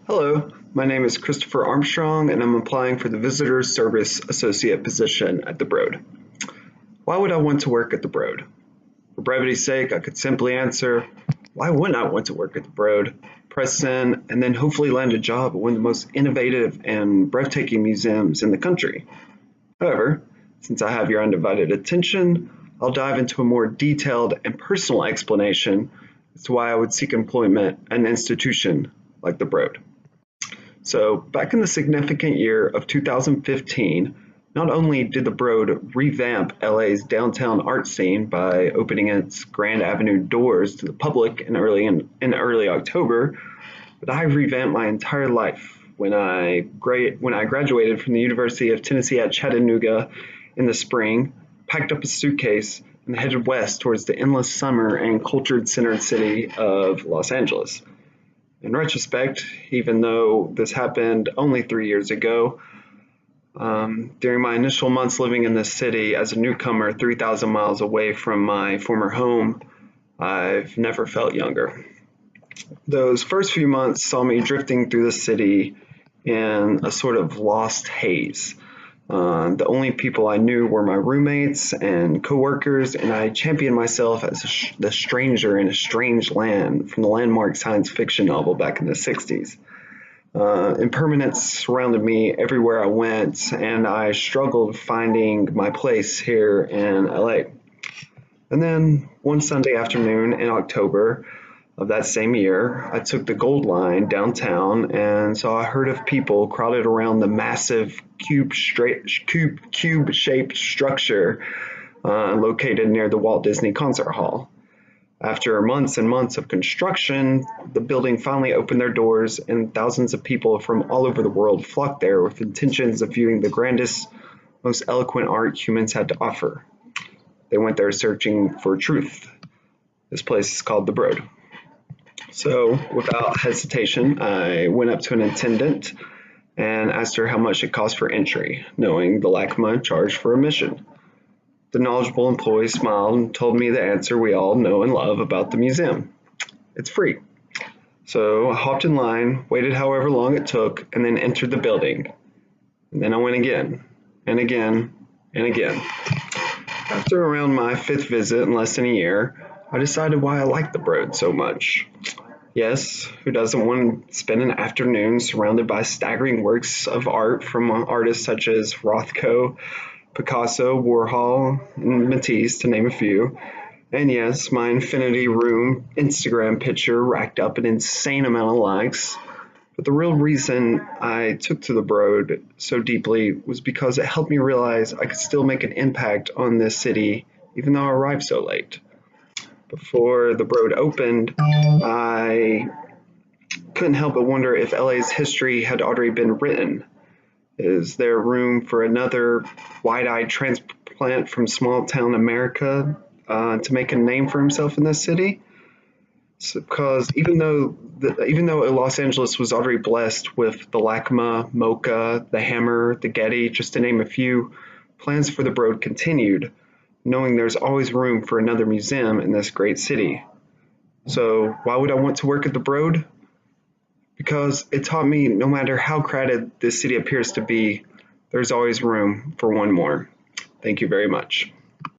Hello, my name is Christopher Armstrong and I'm applying for the Visitor Service Associate position at the Broad. Why would I want to work at the Broad? For brevity's sake, I could simply answer, why wouldn't I want to work at the Broad? Press send, and then hopefully land a job at one of the most innovative and breathtaking museums in the country. However, since I have your undivided attention, I'll dive into a more detailed and personal explanation as to why I would seek employment at an institution like the Broad. So, back in the significant year of 2015, not only did the Broad revamp LA's downtown art scene by opening its Grand Avenue doors to the public in early October, but I revamped my entire life when I graduated from the University of Tennessee at Chattanooga in the spring, packed up a suitcase, and headed west towards the endless summer and culture-centered city of Los Angeles. In retrospect, even though this happened only 3 years ago, during my initial months living in this city as a newcomer 3,000 miles away from my former home, I've never felt younger. Those first few months saw me drifting through the city in a sort of lost haze. The only people I knew were my roommates and coworkers, and I championed myself as the stranger in a strange land from the landmark science fiction novel back in the 60s. Impermanence surrounded me everywhere I went, and I struggled finding my place here in LA. And then one Sunday afternoon in October of that same year, I took the Gold Line downtown and saw a herd of people crowded around the massive cube-shaped structure located near the Walt Disney Concert Hall. After months and months of construction, the building finally opened their doors and thousands of people from all over the world flocked there with intentions of viewing the grandest, most eloquent art humans had to offer. They went there searching for truth. This place is called the Broad. So, without hesitation, I went up to an attendant and asked her how much it cost for entry, knowing the LACMA charged for admission. The knowledgeable employee smiled and told me the answer we all know and love about the museum. It's free. So I hopped in line, waited however long it took, and then entered the building. And then I went again, and again, and again. After around my fifth visit in less than a year, I decided why I liked the Broad so much. Yes, who doesn't want to spend an afternoon surrounded by staggering works of art from artists such as Rothko, Picasso, Warhol, and Matisse, to name a few. And yes, my Infinity Room Instagram picture racked up an insane amount of likes. But the real reason I took to the Broad so deeply was because it helped me realize I could still make an impact on this city even though I arrived so late. Before the Broad opened, I couldn't help but wonder if LA's history had already been written. Is there room for another wide-eyed transplant from small-town America to make a name for himself in this city? Because even though Los Angeles was already blessed with the LACMA, MoCA, the Hammer, the Getty, just to name a few, plans for the Broad continued, knowing there's always room for another museum in this great city. So why would I want to work at the Broad? Because it taught me no matter how crowded this city appears to be, there's always room for one more. Thank you very much.